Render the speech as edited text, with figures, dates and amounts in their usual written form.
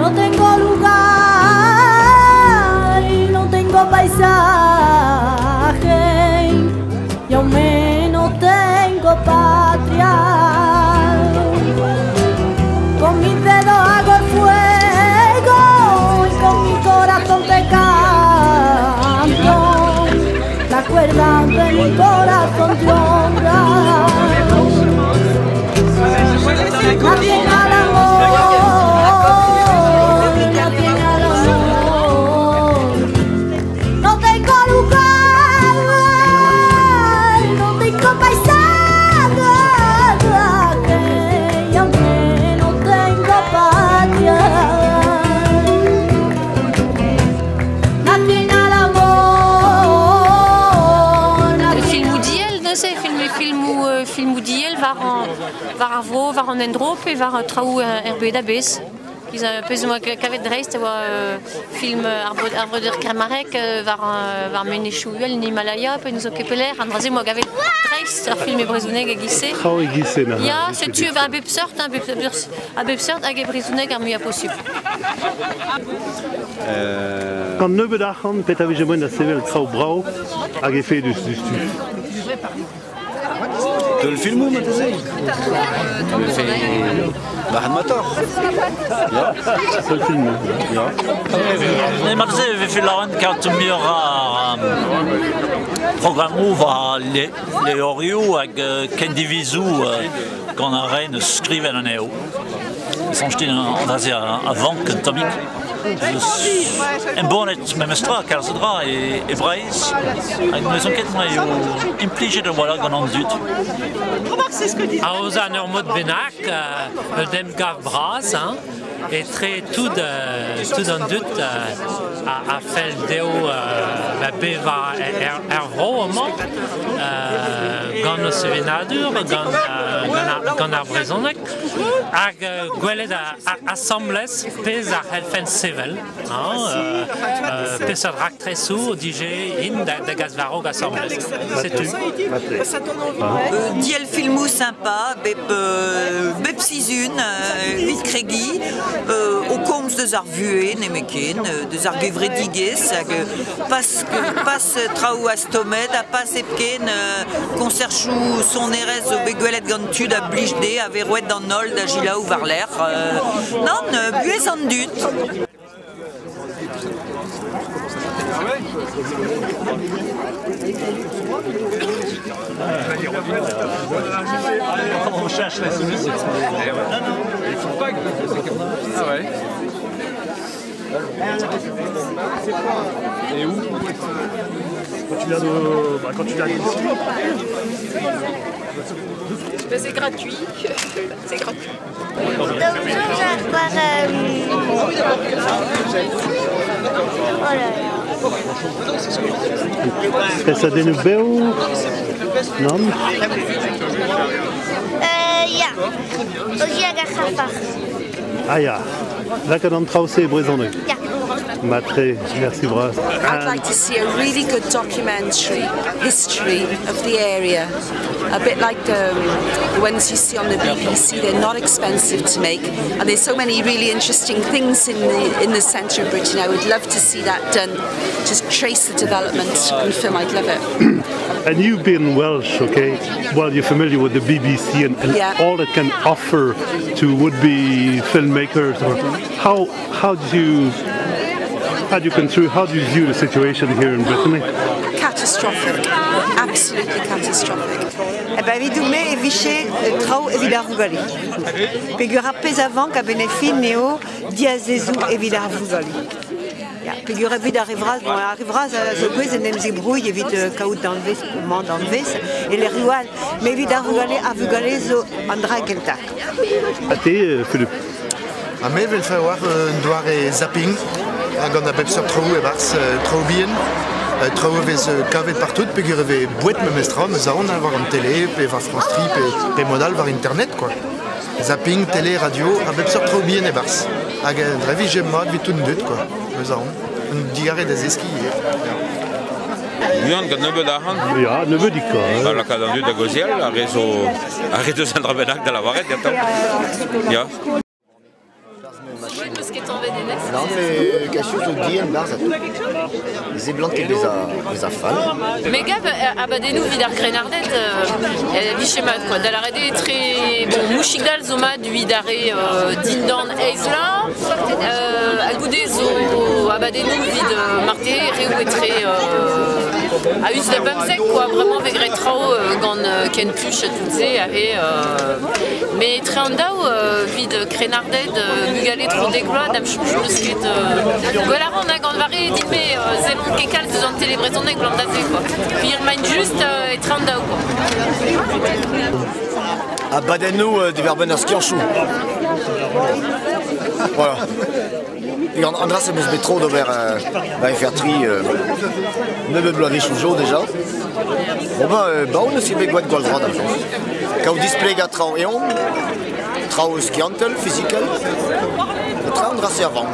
No tengo lugar y no tengo paisaje y aún menos tengo patria. Con mis dedos hago el fuego y con mi corazón te canto. La cuerda de mi corazón te honra. Nadie al amor, nadie al amor. No tengo lugar, no tengo paisaje y aunque no tengo patria. Nadie al amor. Le film Woody Allen, c'est film Woody Allen var avro, var en endrop et var traou herbedabes. Ils ont pesé kavet dreist film arbre de Kramarek var menechouel en Himalaya pe nous okepeler an raze moi gavet dreist ar film ebrezuneg a gisse. Traou e gisse na. Ya, se tu a bepsort hag ebrezuneg ar muia posib. Gant nebeud arc'hant pet a vije moen da sevel traoù brao hag e fedus du stu. Le film ma tese? Le fait Bahan Mator. Ja. Seul film. Ja. Ne marze vi filaran kart miora programmou va le orio hag ken divizu gant a reine skriven an eo. Sanjtin an daze a vank an tomik. En bonnet memestra kalzedra e breiz hag neus anket ma eo implijet wala gant an dut. A oz an ur mod bennak, dem gav bras, et très tout en dut a fel deo beva vro amañ gant o sevenadur, gant ar brezhoneg, hag gwelet assemblez pez ar c'helfen sevel, pez ar raktresou o dije in da gazvarog assemblez. C'est tout. Diel filmou sympa, bep sizun, vit kregi, au komz deus ar vue nemeken, deus ar gevredigez, hag pas traoù astomet, a pas epken konserchou son erez o begwelet gant tud a blijde a verouet d'an nol da gilaou var l'er. Non, buez an dut. On cherche la solution. Ah ouais. Et où? Quand tu viens d'ici. C'est gratuit. C'est gratuit. Esa den beo? Non? Ja. Ozi hag ar c'hafar. Ah ya. Là kad an traoù-se e brezhoneg. Ja. Matre, merci bras. I'd like to see a really good documentary history of the area. A bit like the ones you see on the BBC. They're not expensive to make, and there's so many really interesting things in the centre of Britain. I would love to see that done. Just trace the development and film. I'd love it. And you've been Welsh, okay? Well, you're familiar with the BBC and Yeah. all it can offer to would-be filmmakers. Or how do you view the situation here in Brittany? Catastrophic. Absolutely catastrophic. Vidume e viche traoù evit ar vugale. Pegur ar pez avant ka benefi neo diazezou evit ar vugale. Pegur evit ar evraz, bon ar evraz zo gwez en em zebrouille evit kaout d'enlevez, man d'enlevez, et les rioual, mais evit ar vugale zo an dra gelta. A te, Philippe? A me vel fa war un doar e zapping, hag an a bep sur traoù e bars traoù bien. Traoù vez kavet partout, pegur eve bouet memestra, meus aon war an télé, pe var France 3, pe modal var internet, quoi. Zapping, télé, radio, a bep sur traoù bien e bars. Hag drevi jem mat vit tout dut, quoi, meus aon. Un diare des eski. Yuan gant nebeud arc'hant? Ja, nebeud ika. La kad an dut da gozial, a rezo an drabenak da lavaret, gataou. Ya. Non, mais quelque chose de bien, là, ça tout. Les blancs qui les a fan. Mais Gab, abadenou vidar grenardet, bichemat quoi. Dalarede très bon, mouchigdal zoma du vidare dindan eisla, agudezo abadenou vid marté réouetré à us de bamsec quoi. Vraiment vegret trao gant ken puch toutes et mais treandao vid grenardet mugalet trop déglois dam chouchusket. Voilà on a gant varé dit mais zelon kekal de zone télébrétonné glandazé quoi. Puis il remagne juste et treandao quoi. À Badenou du verben à ski en chou. Voilà. Et Andras se met trop de vers faire tri ne me blaver choujo déjà. Bon bah on ne s'y met quoi de goldrod en fait. Quand on display à trau et on trau skiantel physical. Trau Andras c'est avant.